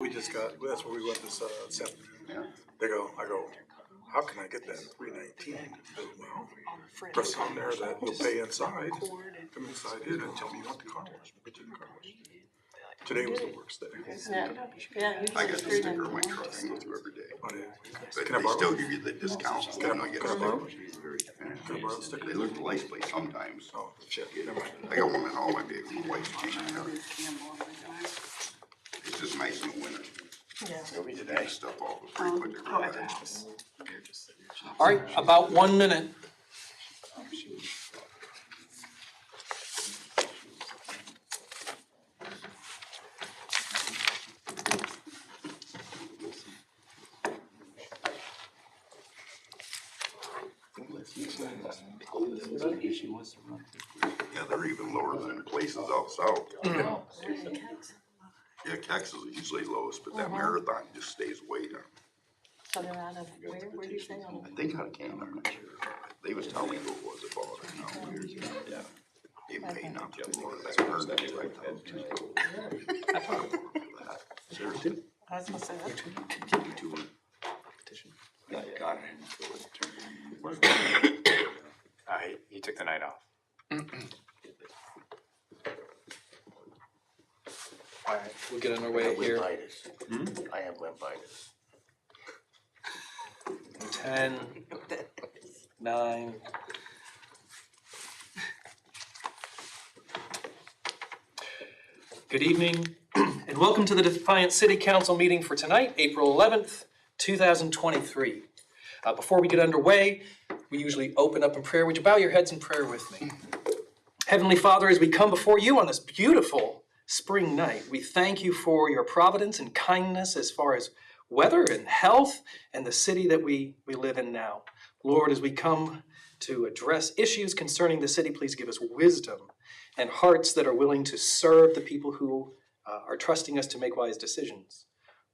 We just got, that's where we went this afternoon. Yeah. I go, how can I get that 319? Well, press on there that you'll pay inside. Come inside it and tell me you want the car wash. We'll get you the car wash. Today was the worst day. Yeah. I got the sticker in my truck I go through every day. But They still give you the discounts. Can I borrow? Yeah. Can I borrow the sticker? They look the license plate sometimes. Oh, shit. Never mind. I got one at home, my vehicle, my wife's changing it. It's just nice in the winter. Yeah. We did that stuff all pretty quick. All right, about 1 minute. Yeah, they're even lower than places out south. Yeah, Cax is usually lowest, but that Marathon just stays way down. So they're out of where do you say? I think out of Canada, I'm not sure. They was telling me who it was about it now. Yeah. They paid not to think of that person that right now. Seriously? I was gonna say that. Yeah, got it. He took the night off. All right, we'll get on our way here. I have limbitis. 10, 9. Good evening, and welcome to the Defiance City Council meeting for tonight, April 11th, 2023. Before we get underway, we usually open up in prayer. Would you bow your heads in prayer with me? Heavenly Father, as we come before you on this beautiful spring night, we thank you for your providence and kindness as far as weather and health and the city that we live in now. Lord, as we come to address issues concerning the city, please give us wisdom and hearts that are willing to serve the people who are trusting us to make wise decisions.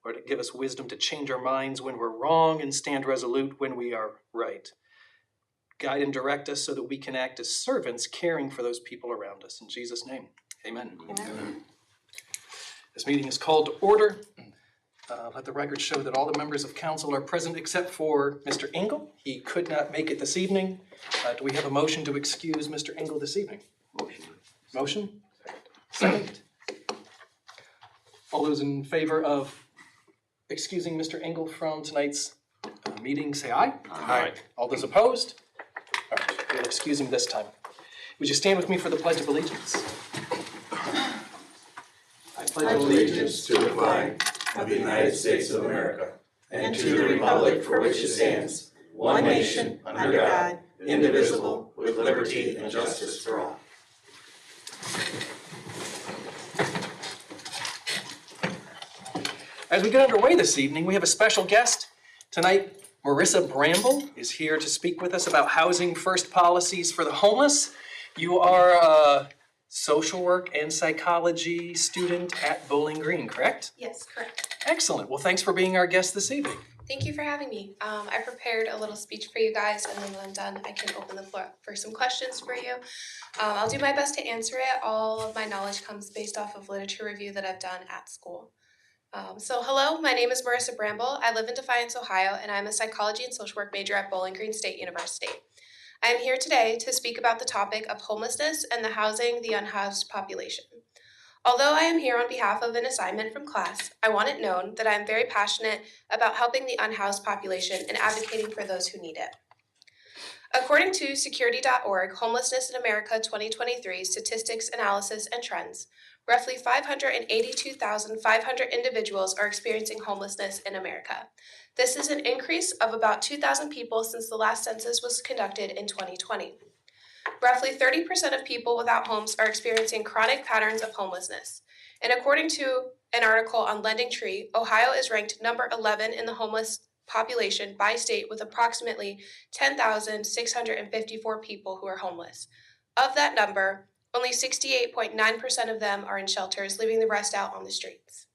Lord, give us wisdom to change our minds when we're wrong and stand resolute when we are right. Guide and direct us so that we can act as servants caring for those people around us. In Jesus' name, amen. Amen. This meeting is called to order. Let the record show that all the members of council are present except for Mr. Engel. He could not make it this evening. Do we have a motion to excuse Mr. Engel this evening? Motion? Second. All those in favor of excusing Mr. Engel from tonight's meeting, say aye. Aye. All those opposed? All right, we'll excuse him this time. Would you stand with me for the Pledge of Allegiance? I pledge allegiance to the flag of the United States of America and to the republic for which it stands, one nation, under God, indivisible, with liberty and justice for all. As we get underway this evening, we have a special guest. Tonight, Marissa Bramble is here to speak with us about housing first policies for the homeless. You are a social work and psychology student at Bowling Green, correct? Yes, correct. Excellent. Well, thanks for being our guest this evening. Thank you for having me. I prepared a little speech for you guys, and then when I'm done, I can open the floor up for some questions for you. I'll do my best to answer it. All of my knowledge comes based off of literature review that I've done at school. So hello, my name is Marissa Bramble. I live in Defiance, Ohio, and I'm a psychology and social work major at Bowling Green State University. I am here today to speak about the topic of homelessness and the housing the unhoused population. Although I am here on behalf of an assignment from class, I want it known that I am very passionate about helping the unhoused population and advocating for those who need it. According to Security.org, Homelessness in America 2023 Statistics, Analysis, and Trends, roughly 582,500 individuals are experiencing homelessness in America. This is an increase of about 2,000 people since the last census was conducted in 2020. Roughly 30% of people without homes are experiencing chronic patterns of homelessness. And according to an article on Lending Tree, Ohio is ranked number 11 in the homeless population by state with approximately 10,654 people who are homeless. Of that number, only 68.9% of them are in shelters, leaving the rest out on the streets.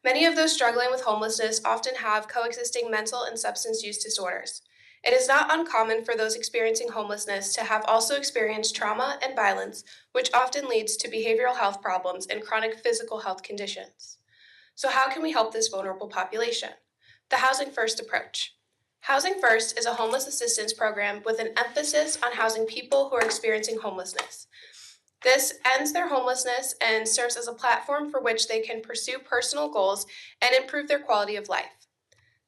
Many of those struggling with homelessness often have coexisting mental and substance use disorders. It is not uncommon for those experiencing homelessness to have also experienced trauma and violence, which often leads to behavioral health problems and chronic physical health conditions. So how can we help this vulnerable population? The Housing First approach. Housing First is a homeless assistance program with an emphasis on housing people who are experiencing homelessness. This ends their homelessness and serves as a platform for which they can pursue personal goals and improve their quality of life.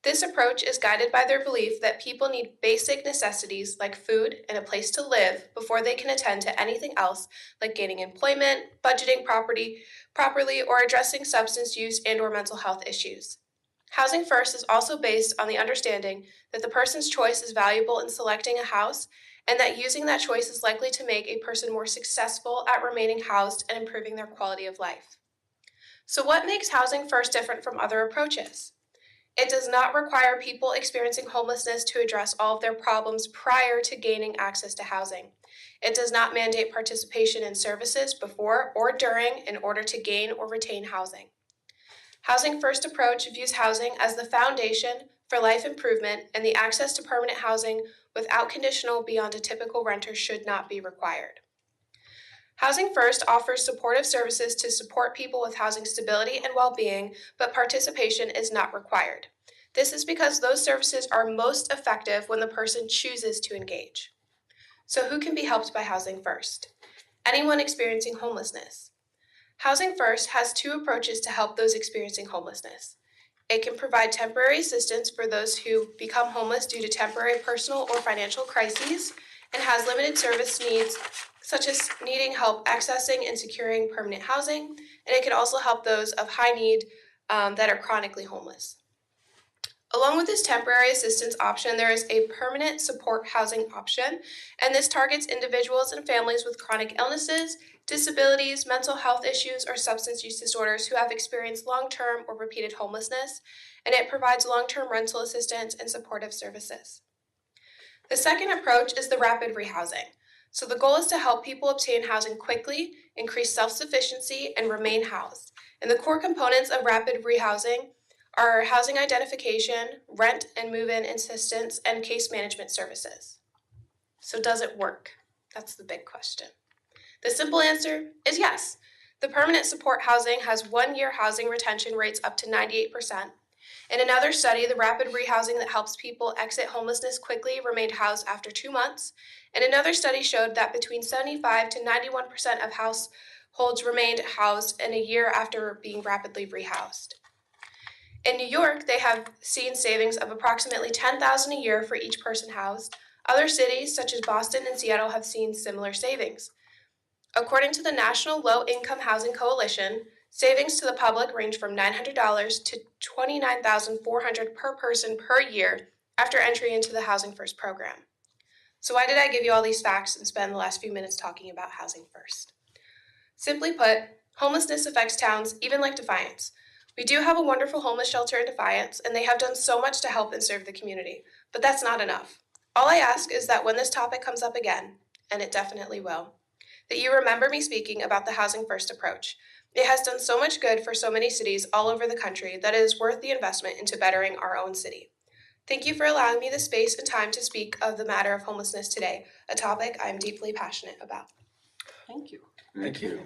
This approach is guided by their belief that people need basic necessities like food and a place to live before they can attend to anything else like gaining employment, budgeting properly, or addressing substance use and/or mental health issues. Housing First is also based on the understanding that the person's choice is valuable in selecting a house and that using that choice is likely to make a person more successful at remaining housed and improving their quality of life. So what makes Housing First different from other approaches? It does not require people experiencing homelessness to address all of their problems prior to gaining access to housing. It does not mandate participation in services before or during in order to gain or retain housing. Housing First approach views housing as the foundation for life improvement, and the access to permanent housing without conditional beyond a typical renter should not be required. Housing First offers supportive services to support people with housing stability and well-being, but participation is not required. This is because those services are most effective when the person chooses to engage. So who can be helped by Housing First? Anyone experiencing homelessness. Housing First has two approaches to help those experiencing homelessness. It can provide temporary assistance for those who become homeless due to temporary personal or financial crises and has limited service needs, such as needing help accessing and securing permanent housing, and it can also help those of high need that are chronically homeless. Along with this temporary assistance option, there is a permanent support housing option, and this targets individuals and families with chronic illnesses, disabilities, mental health issues, or substance use disorders who have experienced long-term or repeated homelessness, and it provides long-term rental assistance and supportive services. The second approach is the rapid rehousing. So the goal is to help people obtain housing quickly, increase self-sufficiency, and remain housed. And the core components of rapid rehousing are housing identification, rent and move-in assistance, and case management services. So does it work? That's the big question. The simple answer is yes. The permanent support housing has 1-year housing retention rates up to 98%. In another study, the rapid rehousing that helps people exit homelessness quickly remained housed after 2 months. And another study showed that between 75 to 91% of households remained housed in a year after being rapidly rehoused. In New York, they have seen savings of approximately $10,000 a year for each person housed. Other cities, such as Boston and Seattle, have seen similar savings. According to the National Low Income Housing Coalition, savings to the public range from $900 to $29,400 per person per year after entry into the Housing First program. So why did I give you all these facts and spend the last few minutes talking about Housing First? Simply put, homelessness affects towns even like Defiance. We do have a wonderful homeless shelter in Defiance, and they have done so much to help and serve the community, but that's not enough. All I ask is that when this topic comes up again, and it definitely will, that you remember me speaking about the Housing First approach. It has done so much good for so many cities all over the country that it is worth the investment into bettering our own city. Thank you for allowing me the space and time to speak of the matter of homelessness today, a topic I am deeply passionate about. Thank you. Thank you.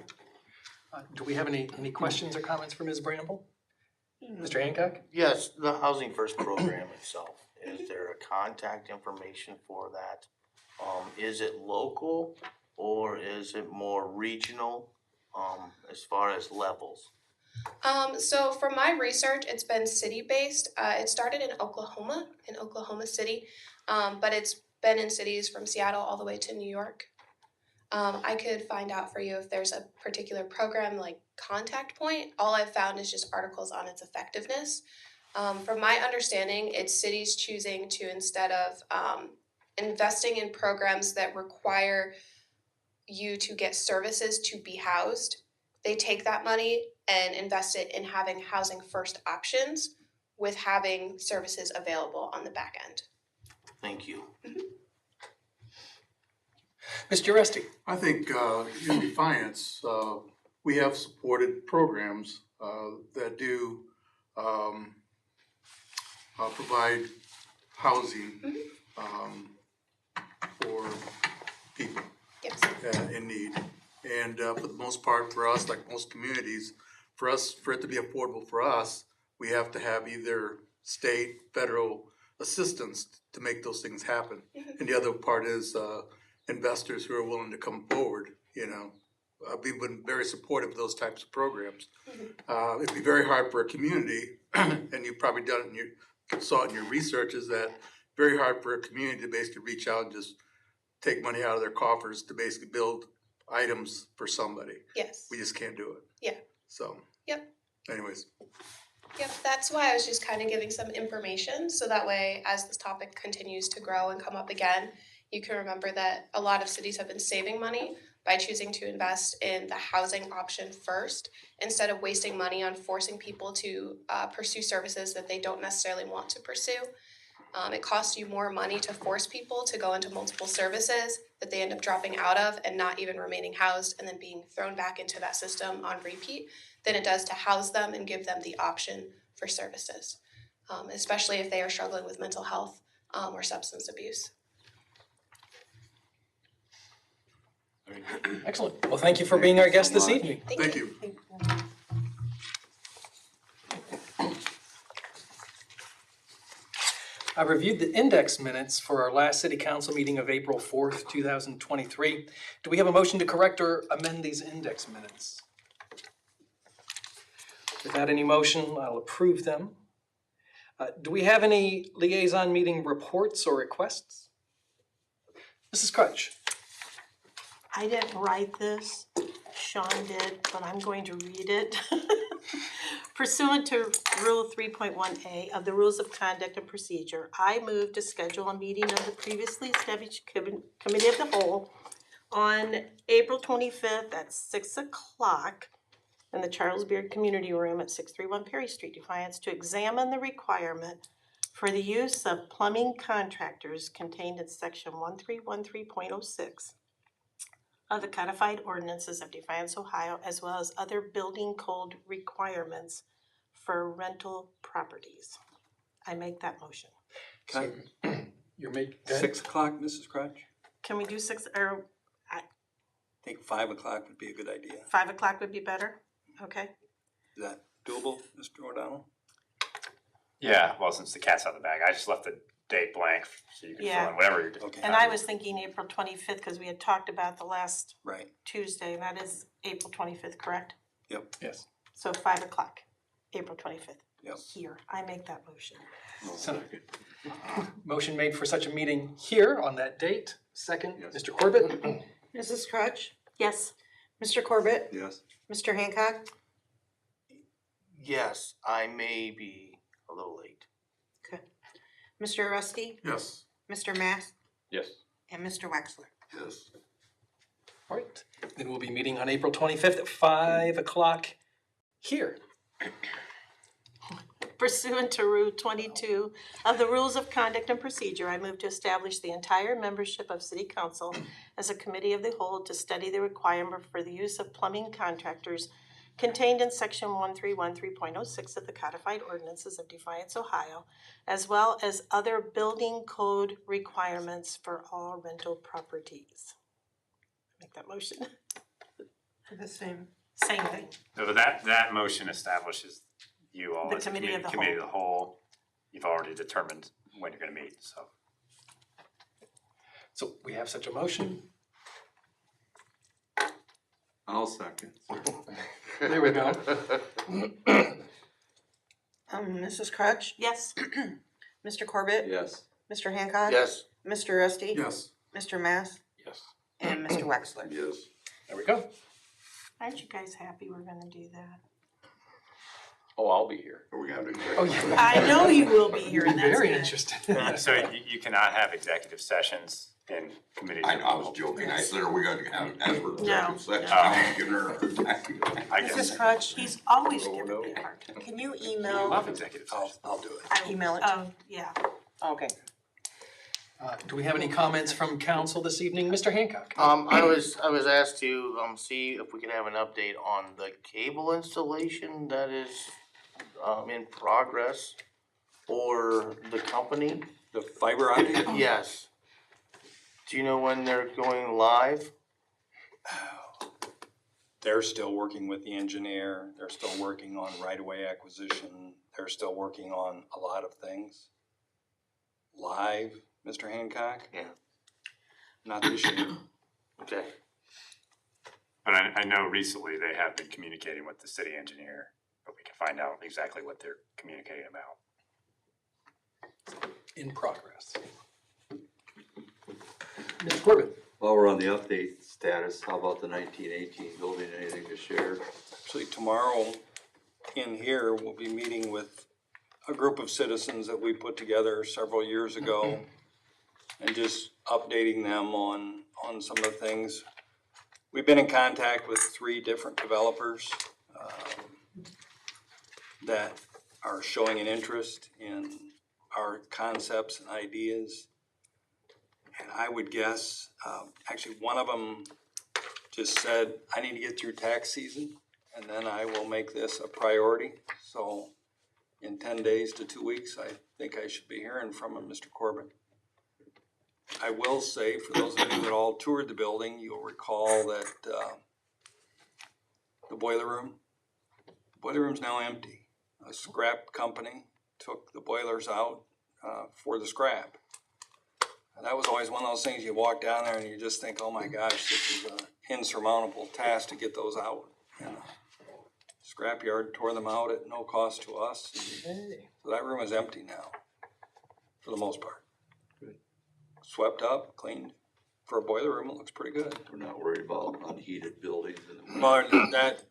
Do we have any questions or comments for Ms. Bramble? Mr. Hancock? Yes, the Housing First program itself, is there a contact information for that? Is it local or is it more regional, as far as levels? So from my research, it's been city-based. It started in Oklahoma City, but it's been in cities from Seattle all the way to New York. I could find out for you if there's a particular program like Contact Point. All I've found is just articles on its effectiveness. From my understanding, it's cities choosing to, instead of investing in programs that require you to get services to be housed, they take that money and invest it in having housing first options with having services available on the back end. Thank you. Mr. Rusty? I think in Defiance, we have supported programs that do provide housing for people Yes. in need. And for the most part, for us, like most communities, for it to be affordable for us, we have to have either state, federal assistance to make those things happen. And the other part is, investors who are willing to come forward, you know. We've been very supportive of those types of programs. It'd be very hard for a community, and you've probably done it saw it in your research, is that very hard for a community to basically reach out and just take money out of their coffers to basically build items for somebody. Yes. We just can't do it. Yeah. So. Yep. Anyways. Yep, that's why I was just kind of giving some information, so that way, as this topic continues to grow and come up again, you can remember that a lot of cities have been saving money by choosing to invest in the housing option first, instead of wasting money on forcing people to pursue services that they don't necessarily want to pursue. It costs you more money to force people to go into multiple services that they end up dropping out of and not even remaining housed and then being thrown back into that system on repeat than it does to house them and give them the option for services, especially if they are struggling with mental health or substance abuse. Excellent. Well, thank you for being our guest this evening. Thank you. I reviewed the index minutes for our last city council meeting of April 4th, 2023. Do we have a motion to correct or amend these index minutes? Without any motion, I'll approve them. Do we have any liaison meeting reports or requests? Mrs. Crutch. I didn't write this, Sean did, but I'm going to read it. Pursuant to Rule 3.1A of the Rules of Conduct and Procedure, I move to schedule a meeting of the previously established Committee of the Whole on April 25th at 6 o'clock in the Charles Beard Community Room at 631 Perry Street, Defiance, to examine the requirement for the use of plumbing contractors contained in Section 1313.06 of the codified ordinances of Defiance, Ohio, as well as other building code requirements for rental properties. I make that motion. You're making 6 o'clock, Mrs. Crutch? Can we do 6, or I think 5 o'clock would be a good idea. 5 o'clock would be better? Okay. Is that doable, Mr. O'Donnell? Yeah, well, since the cat's out of the bag, I just left the date blank so you can fill in whatever you're doing. Okay. And I was thinking April 25th because we had talked about the last Right. Tuesday, and that is April 25th, correct? Yep. Yes. So 5 o'clock, April 25th. Yep. Here, I make that motion. So, motion made for such a meeting here on that date. Second, Mr. Corbett. Mrs. Crutch, Yes. Mr. Corbett, Yes. Mr. Hancock, Yes, I may be a little late. Mr. Rusty, Yes. Mr. Mass, Yes. and Mr. Wexler. Yes. All right. Then we'll be meeting on April 25th at 5 o'clock here. Pursuant to Rule 22 of the Rules of Conduct and Procedure, I move to establish the entire membership of City Council as a committee of the whole to study the requirement for the use of plumbing contractors contained in Section 1313.06 of the codified ordinances of Defiance, Ohio, as well as other building code requirements for all rental properties. Make that motion. The same. Same thing. So that motion establishes you all The as a committee of the committee of the whole. You've already determined when you're gonna meet, so. So we have such a motion. I'll second. There we go. Mrs. Crutch, Yes. Mr. Corbett, Yes. Mr. Hancock, Yes, Mr. Rusty, Yes. Mr. Mass, Yes. and Mr. Wexler. Yes. There we go. Aren't you guys happy we're gonna do that? Oh, I'll be here. Are we gonna do Oh, yeah. I know you will be here, and that's Very good. interested. So you cannot have executive sessions in committees. I know, I was joking, I said, are we gonna have, as we're No. executive session, No. I'm giving her a I guess, Mrs. Crutch, He's always Oh, giving no. me a hard time. can you I email? love executive sessions. I'll do it. Email it to me. Yeah. Okay. Do we have any comments from council this evening? Mr. Hancock? I was asked to, see if we could have an update on the cable installation that is, in progress for the company. The fiber optic? Yes. Do you know when they're going live? they're still working with the engineer, they're still working on right-of-way acquisition, they're still working on a lot of things. Live, Mr. Hancock? Yeah. Not this year. Okay. But I know recently they have been communicating with the city engineer, but we can find out exactly what they're communicating about. In progress. Mr. Corbett? While we're on the update status, how about the 1918 building, anything to share? Actually, tomorrow in here, we'll be meeting with a group of citizens that we put together several years ago and just updating them on some of the things. We've been in contact with 3 different developers that are showing an interest in our concepts and ideas. And I would guess, actually one of them just said, I need to get through tax season and then I will make this a priority. So in 10 days to 2 weeks, I think I should be hearing from him, Mr. Corbett. I will say, for those of you that all toured the building, you'll recall that the boiler room's now empty. A scrap company took the boilers out for the scrap. And that was always one of those things you walk down there and you just think, oh my gosh, this is an insurmountable task to get those out. And scrapyard tore them out at no cost to us. Hey. So that room is empty now, for the most part. Good. Swept up, cleaned. For a boiler room, it looks pretty good. We're not worried about unheated buildings in the winter. But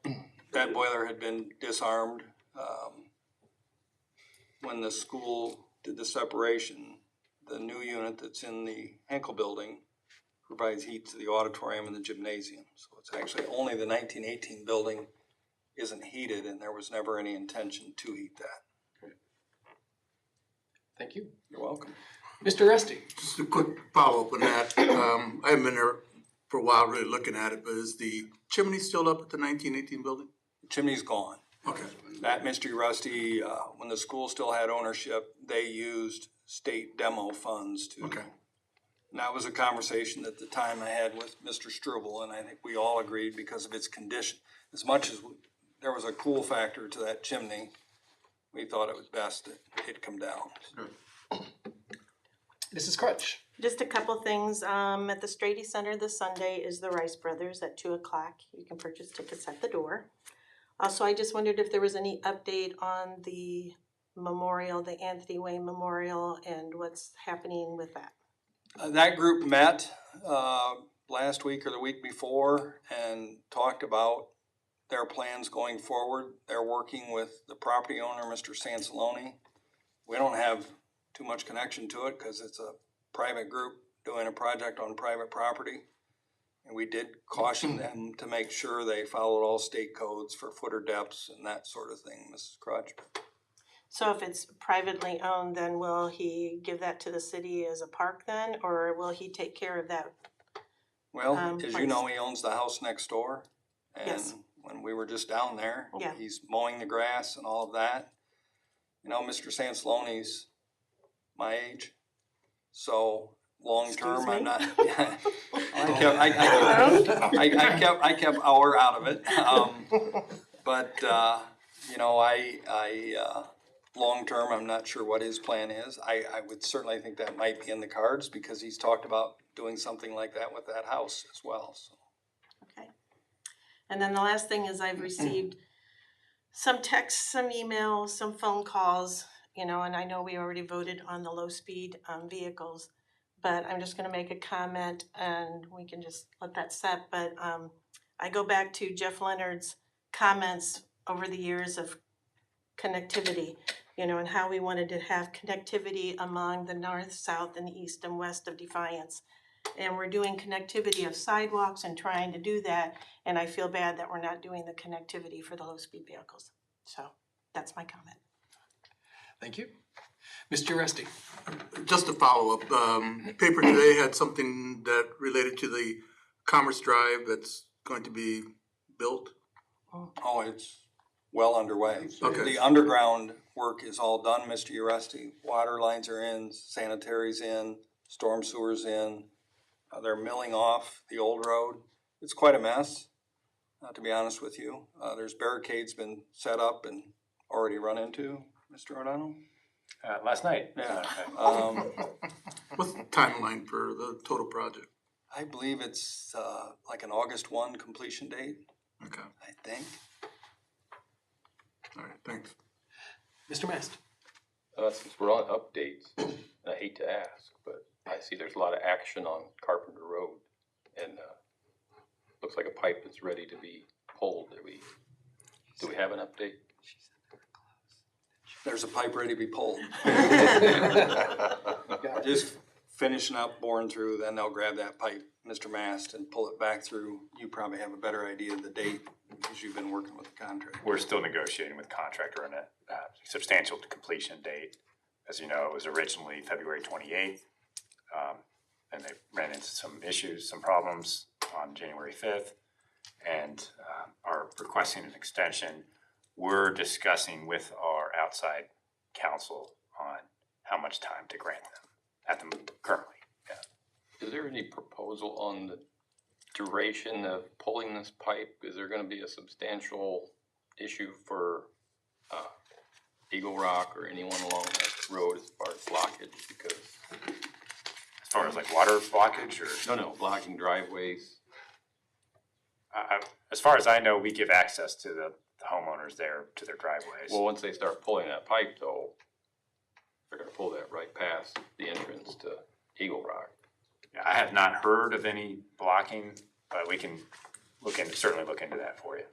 that boiler had been disarmed when the school did the separation. The new unit that's in the Henkel building provides heat to the auditorium and the gymnasium. So it's actually only the 1918 building isn't heated, and there was never any intention to heat that. Okay. Thank you. You're welcome. Mr. Rusty? Just a quick follow-up on that. I haven't been there for a while really looking at it, but is the chimney still up at the 1918 building? The chimney's gone. Okay. That Mystery Rusty, when the school still had ownership, they used state demo funds to. Okay. And that was a conversation at the time I had with Mr. Struble, and I think we all agreed because of its condition. As much as there was a cool factor to that chimney, we thought it was best that it come down. Mrs. Crutch? Just a couple things. At the Strady Center this Sunday is the Rice Brothers at 2 o'clock. You can purchase tickets at the door. Also, I just wondered if there was any update on the memorial, the Anthony Wayne Memorial, and what's happening with that. That group met last week or the week before and talked about their plans going forward. They're working with the property owner, Mr. Sansaloni. We don't have too much connection to it because it's a private group doing a project on private property. And we did caution them to make sure they followed all state codes for footer depths and that sort of thing, Mrs. Crutch. So if it's privately owned, then will he give that to the city as a park then, or will he take care of that? Well, as you place. know, he owns the house next door. And Yes. when we were just down there, Yeah. he's mowing the grass and all of that. You know, Mr. Sansaloni's my age, so long term, I'm not. I kept our out of it, but you know, long term, I'm not sure what his plan is. I would certainly think that might be in the cards because he's talked about doing something like that with that house as well. So. Okay. And then the last thing is I've received some texts, some emails, some phone calls, you know, and I know we already voted on the low-speed vehicles, but I'm just gonna make a comment and we can just let that set. But I go back to Jeff Leonard's comments over the years of connectivity, you know, and how we wanted to have connectivity among the north, south, and east and west of Defiance. And we're doing connectivity of sidewalks and trying to do that, and I feel bad that we're not doing the connectivity for the low-speed vehicles. So that's my comment. Thank you. Mr. Rusty? Just a follow-up, paper today had something that related to the Commerce Drive that's going to be built. Oh, it's well underway. Okay. The underground work is all done, Mr. Uresti. Water lines are in, sanitary's in, storm sewer's in. They're milling off the old road. It's quite a mess. to be honest with you. There's barricades been set up and already run into, Mr. O'Donnell. Last night. Yeah. What's the timeline for the total project? I believe it's like an August 1 completion date, Okay, I think. all right, thanks. Mr. Mast? Since we're on updates, I hate to ask, but I see there's a lot of action on Carpenter Road, and looks like a pipe is ready to be pulled. Do we have an update? There's a pipe ready to be pulled. Just finishing up, boring through, then they'll grab that pipe, Mr. Mast, and pull it back through. You probably have a better idea of the date because you've been working with the contractor. We're still negotiating with contractor on a substantial completion date. As you know, it was originally February 28th. And they ran into some issues, some problems on January 5th, and are requesting an extension. We're discussing with our outside counsel on how much time to grant them at them currently. Yeah. Is there any proposal on the duration of pulling this pipe? Is there gonna be a substantial issue for Eagle Rock or anyone along that road as far as blockage? Because As far as like water blockage or? no, blocking driveways. As far as I know, we give access to the homeowners there to their driveways. Well, once they start pulling that pipe though, they're gonna pull that right past the entrance to Eagle Rock. Yeah, I have not heard of any blocking, but we can certainly look into that for you.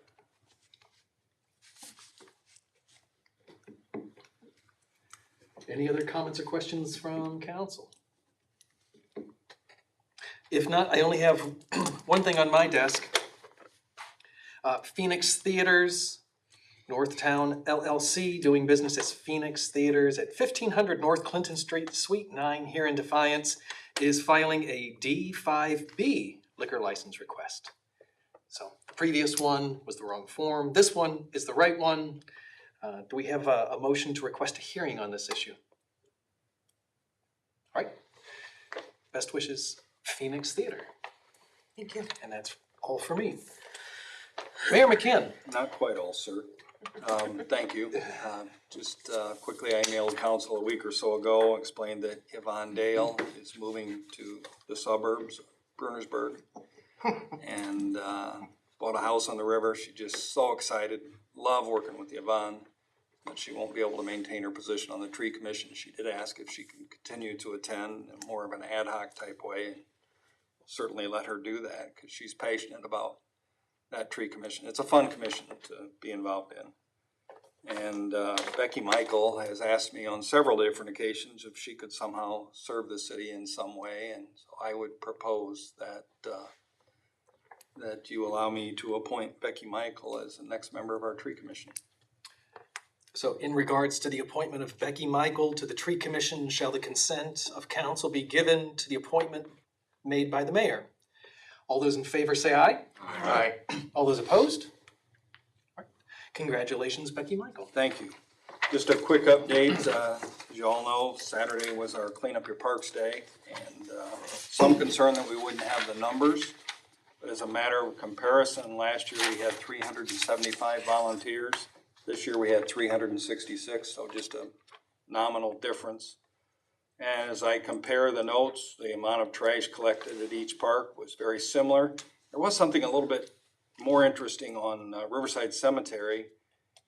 Any other comments or questions from council? If not, I only have one thing on my desk. Phoenix Theaters, Northtown LLC, doing business as Phoenix Theaters at 1500 North Clinton Street, Suite 9 here in Defiance, is filing a D5B liquor license request. So the previous one was the wrong form. This one is the right one. Do we have a motion to request a hearing on this issue? All right. Best wishes, Phoenix Theater. Thank you. And that's all for me. Mayor McKim. Not quite all, sir. Thank you. Just quickly, I emailed council a week or so ago, explained that Yvonne Dale is moving to the suburbs of Brunersburg and bought a house on the river. She's just so excited, love working with Yvonne, but she won't be able to maintain her position on the tree commission. She did ask if she can continue to attend in more of an ad hoc type way. Certainly let her do that because she's passionate about that tree commission. It's a fun commission to be involved in. And Becky Michael has asked me on several different occasions if she could somehow serve the city in some way, and so I would propose that that you allow me to appoint Becky Michael as the next member of our tree commission. So in regards to the appointment of Becky Michael to the Tree Commission, shall the consent of council be given to the appointment made by the mayor? All those in favor say aye. Aye. All those opposed? All right. Congratulations, Becky Michael. Thank you. Just a quick update. As you all know, Saturday was our Clean Up Your Parks Day, and some concern that we wouldn't have the numbers. But as a matter of comparison, last year we had 375 volunteers. This year we had 366, so just a nominal difference. And as I compare the notes, the amount of trash collected at each park was very similar. There was something a little bit more interesting on Riverside Cemetery.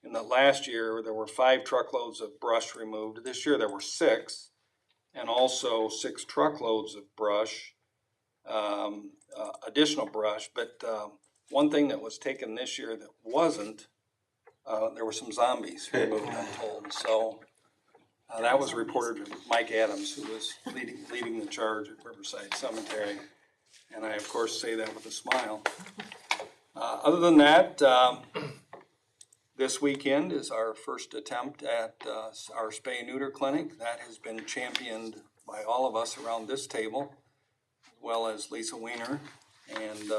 In the last year, there were 5 truckloads of brush removed. This year there were 6, and also 6 truckloads of brush, additional brush. But one thing that was taken this year that wasn't, there were some zombies removed, I'm told. So that was reported to Mike Adams, who was leading the charge at Riverside Cemetery. And I, of course, say that with a smile. Other than that, this weekend is our first attempt at our spay-neuter clinic. That has been championed by all of us around this table, as well as Lisa Weiner. And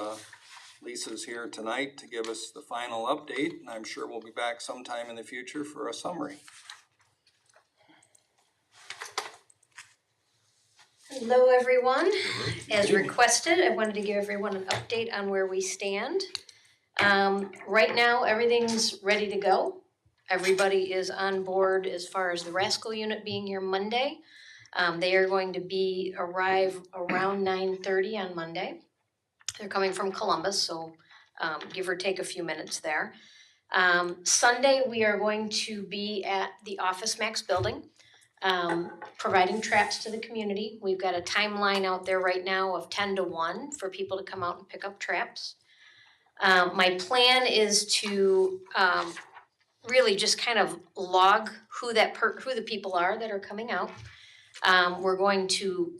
Lisa's here tonight to give us the final update, and I'm sure we'll be back sometime in the future for a summary. Hello, everyone. As requested, I wanted to give everyone an update on where we stand. Right now, everything's ready to go. Everybody is on board as far as the Rascal unit being here Monday. They are going to arrive around 9:30 on Monday. They're coming from Columbus, so give or take a few minutes there. Sunday, we are going to be at the Office Max building, providing traps to the community. We've got a timeline out there right now of 10 to 1 for people to come out and pick up traps. My plan is to really just kind of log who the people are that are coming out. We're going to,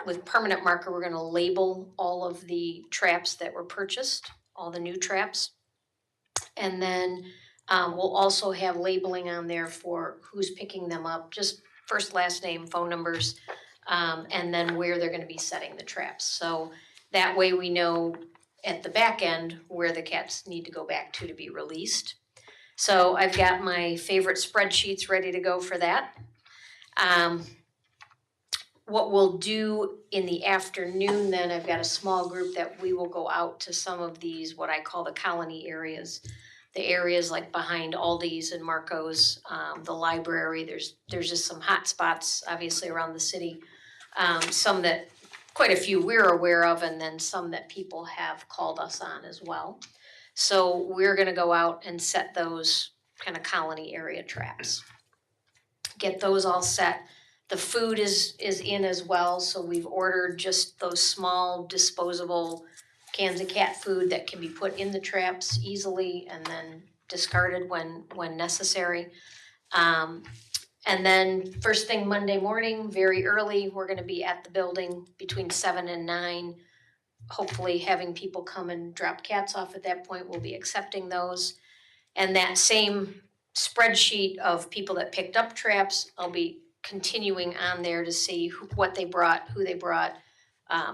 with permanent marker, we're gonna label all of the traps that were purchased, all the new traps. And then we'll also have labeling on there for who's picking them up, just first, last name, phone numbers, and then where they're gonna be setting the traps. So that way we know at the back end where the cats need to go back to be released. So I've got my favorite spreadsheets ready to go for that. What we'll do in the afternoon then, I've got a small group that we will go out to some of these, what I call the colony areas. The areas like behind Aldi's and Marco's, the library, there's just some hot spots obviously around the city. Some that, quite a few we're aware of, and then some that people have called us on as well. So we're gonna go out and set those kind of colony area traps. Get those all set. The food is in as well, so we've ordered just those small disposable cans of cat food that can be put in the traps easily and then discarded when necessary. And then first thing Monday morning, very early, we're gonna be at the building between 7 and 9. Hopefully having people come and drop cats off at that point. We'll be accepting those. And that same spreadsheet of people that picked up traps, I'll be continuing on there to see what they brought, who they brought.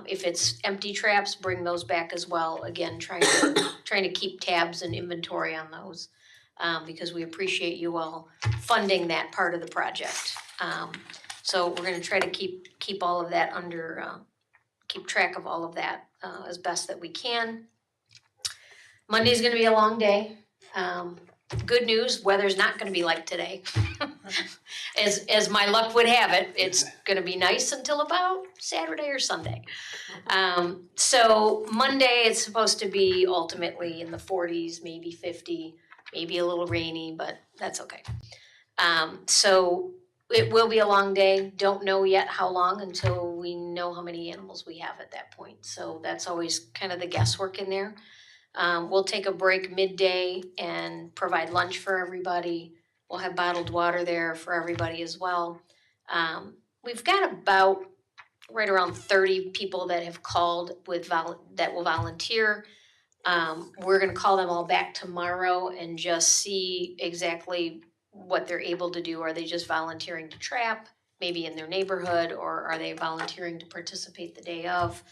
If it's empty traps, bring those back as well. Again, trying to keep tabs and inventory on those, because we appreciate you all funding that part of the project. So we're gonna try to keep all of that keep track of all of that as best that we can. Monday's gonna be a long day. Good news, weather's not gonna be like today. As my luck would have it, it's gonna be nice until about Saturday or Sunday. So Monday, it's supposed to be ultimately in the 40s, maybe 50, maybe a little rainy, but that's okay. So it will be a long day. Don't know yet how long until we know how many animals we have at that point. So that's always kind of the guesswork in there. We'll take a break midday and provide lunch for everybody. We'll have bottled water there for everybody as well. We've got about right around 30 people that have called that will volunteer. We're gonna call them all back tomorrow and just see exactly what they're able to do. Are they just volunteering to trap, maybe in their neighborhood, or are they volunteering to participate the day of?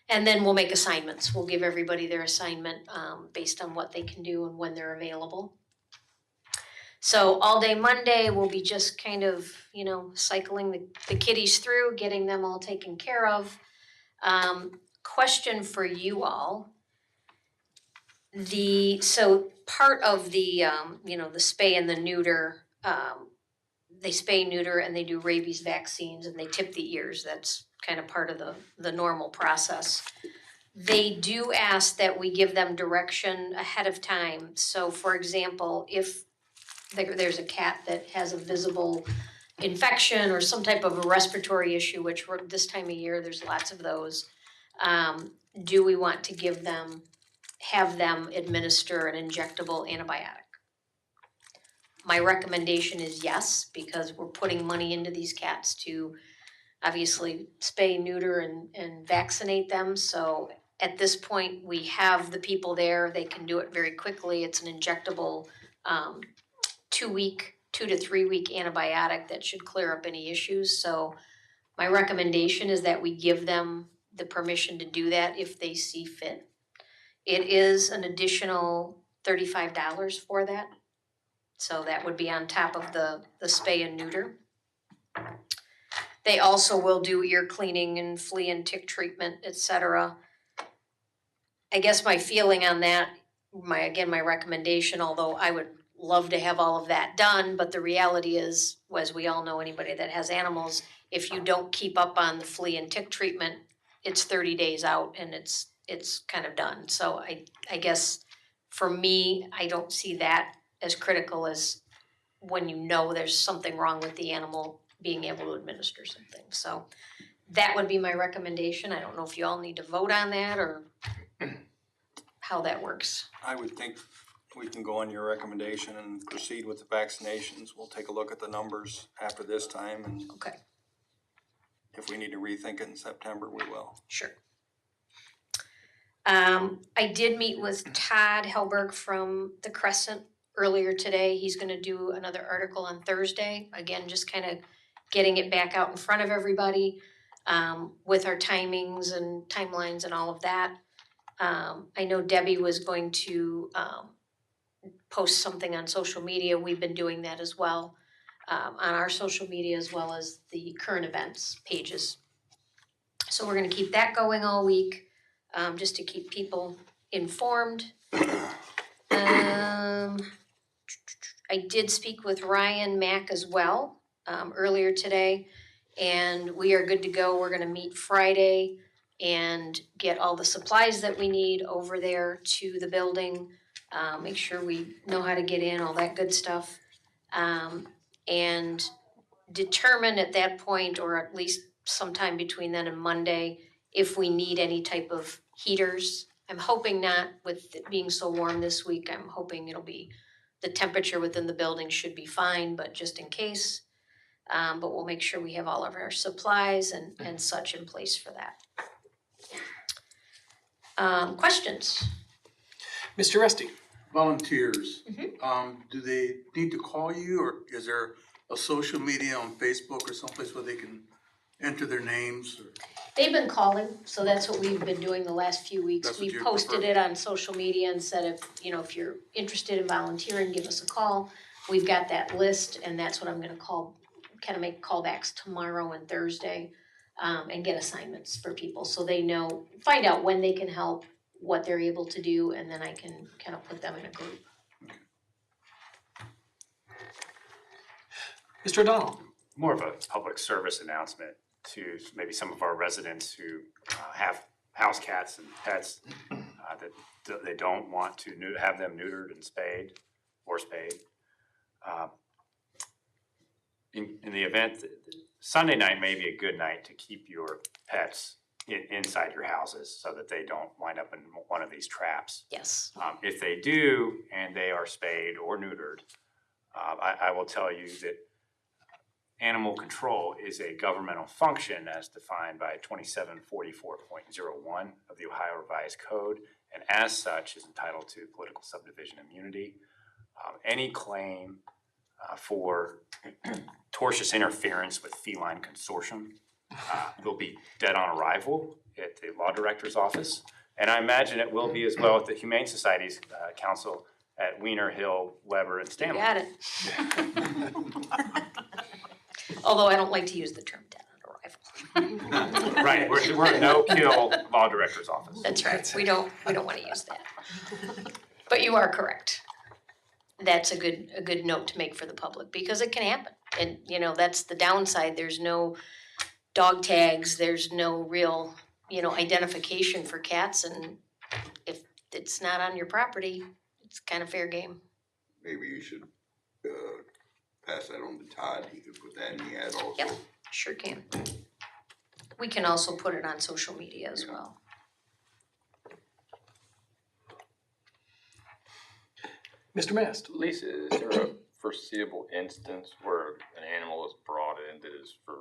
And then we'll make assignments. We'll give everybody their assignment based on what they can do and when they're available. So all day Monday, we'll be just kind of, cycling the kitties through, getting them all taken care of. Question for you all. So part of the spay and the neuter, they spay, neuter, and they do rabies vaccines and they tip the ears. That's kind of part of the normal process. They do ask that we give them direction ahead of time. So for example, if there's a cat that has a visible infection or some type of a respiratory issue, which this time of year, there's lots of those, do we want to have them administer an injectable antibiotic? My recommendation is yes, because we're putting money into these cats to obviously spay, neuter, and vaccinate them. So at this point, we have the people there, they can do it very quickly. It's an injectable 2 to 3 week antibiotic that should clear up any issues. So my recommendation is that we give them the permission to do that if they see fit. It is an additional $35 for that. So that would be on top of the spay and neuter. They also will do ear cleaning and flea and tick treatment, etc. I guess my feeling on that my recommendation, although I would love to have all of that done, but the reality is, as we all know, anybody that has animals, if you don't keep up on the flea and tick treatment, it's 30 days out and it's kind of done. So I guess for me, I don't see that as critical as when you know there's something wrong with the animal being able to administer something. So that would be my recommendation. I don't know if you all need to vote on that or how that works. I would think we can go on your recommendation and proceed with the vaccinations. We'll take a look at the numbers after this time, and Okay, if we need to rethink it in September, we will. sure. I did meet with Todd Helberg from the Crescent earlier today. He's gonna do another article on Thursday. Again, just kind of getting it back out in front of everybody, with our timings and timelines and all of that. I know Debbie was going to, post something on social media. We've been doing that as well, on our social media as well as the current events pages. So we're gonna keep that going all week, just to keep people informed. I did speak with Ryan Mack as well, earlier today, and we are good to go. We're gonna meet Friday and get all the supplies that we need over there to the building. Make sure we know how to get in, all that good stuff. And determine at that point, or at least sometime between then and Monday, if we need any type of heaters. I'm hoping not, with it being so warm this week. I'm hoping it'll be, the temperature within the building should be fine, but just in case. But we'll make sure we have all of our supplies and such in place for that. Questions? Mr. Rusty? Volunteers, Mhm. do they need to call you, or is there a social media on Facebook or someplace where they can enter their names? Or? They've been calling, so that's what we've been doing the last few weeks. That's what We you posted prefer. it on social media and said if you're interested in volunteering, give us a call. We've got that list, and that's what I'm gonna kind of make callbacks tomorrow and Thursday, and get assignments for people, so they know, find out when they can help, what they're able to do, and then I can kind of put them in a group. Mr. O'Donnell? More of a public service announcement to maybe some of our residents who have house cats and pets that they don't want to have them neutered and spayed or spayed. In the event that Sunday night may be a good night to keep your pets inside your houses so that they don't wind up in one of these traps. Yes. If they do and they are spayed or neutered, I will tell you that animal control is a governmental function as defined by 2744.01 of the Ohio Revised Code, and as such is entitled to political subdivision immunity. Any claim for tortious interference with feline consortium will be dead on arrival at the law director's office, and I imagine it will be as well at the Humane Society's council at Wiener, Hill, Weber, and Stanley. Got it. Although I don't like to use the term dead on arrival. Right, we're a no-kill law director's office. That's right, we don't wanna use that. But you are correct. That's a good note to make for the public, because it can happen. And, that's the downside, there's no dog tags, there's no real, identification for cats, and if it's not on your property, it's kind of fair game. Maybe you should, pass that on to Todd, he could put that in the ad also. Yep, sure can. We can also put it on social media as well. Mr. Mast? Lisa, is there a foreseeable instance where an animal is brought in that is, for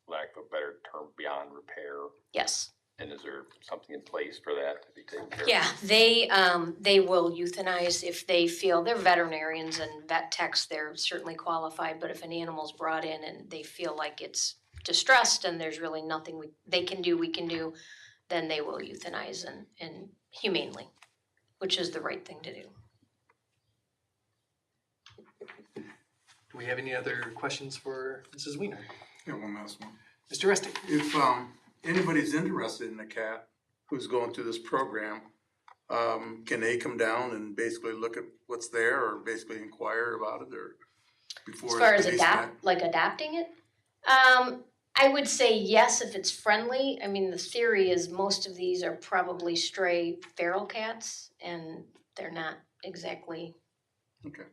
lack of a better term, beyond repair? Yes. And is there something in place for that to be taken care of? Yeah, they will euthanize if they feel, they're veterinarians and vet techs, they're certainly qualified, but if an animal's brought in and they feel like it's distressed and there's really nothing we can do, then they will euthanize and humanely, which is the right thing to do. Do we have any other questions for Mrs. Wiener? Yeah, one last one. Mr. Rusty? If anybody's interested in a cat who's going through this program, Can they come down and basically look at what's there or basically inquire about it or before? As far as it's basement? adapting it, I would say yes if it's friendly. I mean, the theory is most of these are probably stray feral cats, and they're not exactly, Okay.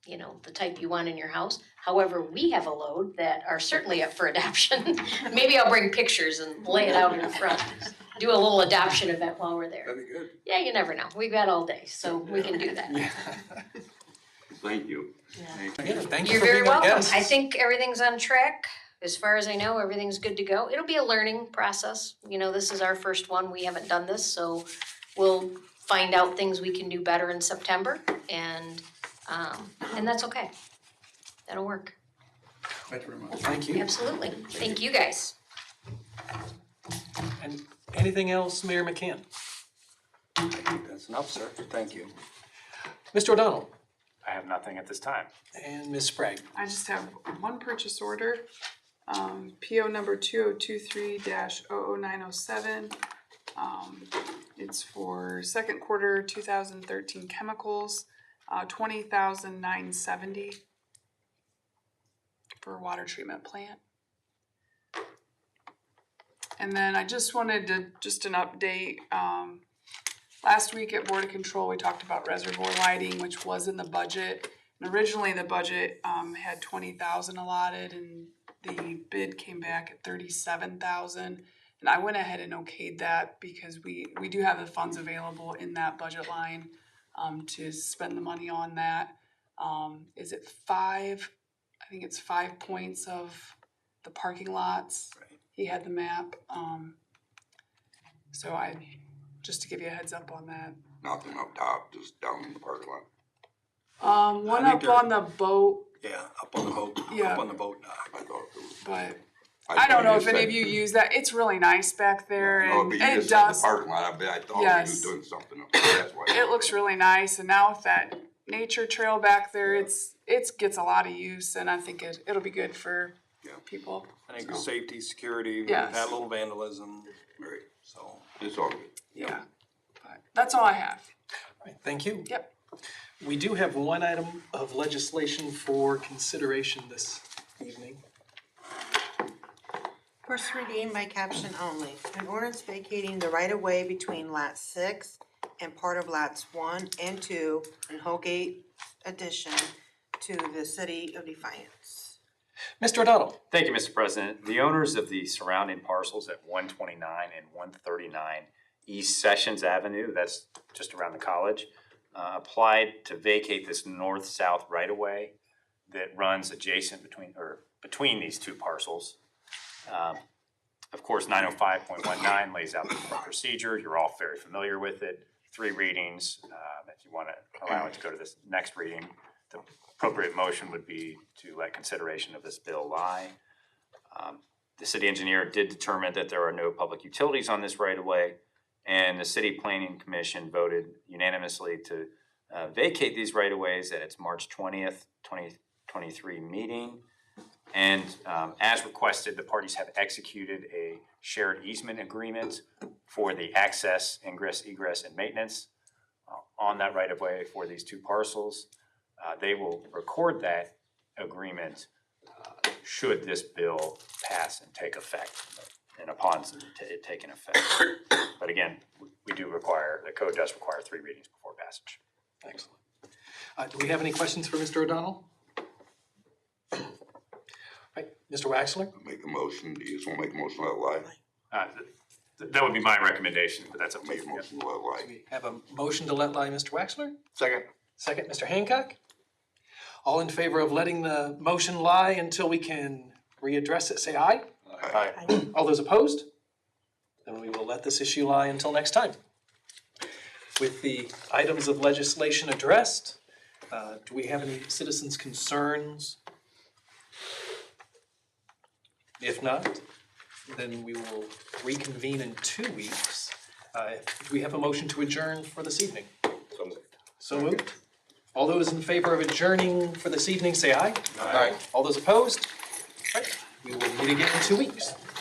you know, the type you want in your house. However, we have a load that are certainly up for adoption. Maybe I'll bring pictures and lay it out in the front. Do a little adoption event while we're there. That'd be good. Yeah, you never know. We've got all day, so we can do that. Thank you. Yeah, thank you You're for very being our welcome. guest. I think everything's on track. As far as I know, everything's good to go. It'll be a learning process. You know, this is our first one. We haven't done this, so we'll find out things we can do better in September, and that's okay. That'll work. Thank you very much. Thank you. Absolutely. Thank you guys. And anything else, Mayor McCann? I think that's enough, sir. Thank you. Mr. O'Donnell I have nothing at this time. and Ms. Sprague. I just have one purchase order, PO number 2023-00907. It's for second quarter 2013 chemicals, $20,970 for a water treatment plant. And then I just wanted to, just an update, last week at Board of Control, we talked about reservoir lighting, which was in the budget. And originally the budget, had 20,000 allotted and the bid came back at 37,000. And I went ahead and okayed that because we do have the funds available in that budget line, to spend the money on that. Is it I think it's 5 points of the parking lots. Right. He had the map, so just to give you a heads up on that. Nothing up top, just down in the parking lot. One I up think on the boat, Yeah, up on the boat, Yeah. up on the boat dock. I thought it was. but I don't know if any of you use that. It's really nice back there, and it does. Parking lot, I thought he Yes. was doing something up there, that's why. It looks really nice, and now with that nature trail back there, it gets a lot of use, and I think it'll be good for people. I think the safety, security, we've Yes. had a little vandalism, Right, so. it's all good. Yeah, but that's all I have. All right, thank you. Yep. We do have one item of legislation for consideration this evening. First reading by caption only. An ordinance vacating the right-of-way between Lot 6 and part of Lots 1 and 2 in Holgate addition to the city of Defiance. Mr. O'Donnell. Thank you, Mr. President. The owners of the surrounding parcels at 129 and 139 East Sessions Avenue, that's just around the college, applied to vacate this north-south right-of-way that runs adjacent between these two parcels. Of course, 905.19 lays out the procedure. You're all very familiar with it. 3 readings. If you want to allow it to go to this next reading, the appropriate motion would be to let consideration of this bill lie. The city engineer did determine that there are no public utilities on this right-of-way, and the City Planning Commission voted unanimously to vacate these right-of-ways at its March 20th, 2023 meeting. And as requested, the parties have executed a shared easement agreement for the access, ingress, egress, and maintenance on that right-of-way for these two parcels. They will record that agreement should this bill pass and take effect, and upon it taking effect. But again, we do require, the code does require 3 readings before passage. Excellent. Do we have any questions for Mr. O'Donnell? All right, Mr. Waxler? Make a motion, do you just wanna make a motion, let it lie? That would be my recommendation, but that's up to Make a you. motion, let it lie. We have a motion to let lie Mr. Waxler. Second. Second, Mr. Hancock. All in favor of letting the motion lie until we can readdress it, say aye. Aye. All those opposed? Then we will let this issue lie until next time. With the items of legislation addressed, do we have any citizens' concerns? If not, then we will reconvene in 2 weeks. Do we have a motion to adjourn for this evening? So moved. So moved. All those in favor of adjourning for this evening, say aye. Aye. All those opposed? All right, we will meet again in 2 weeks.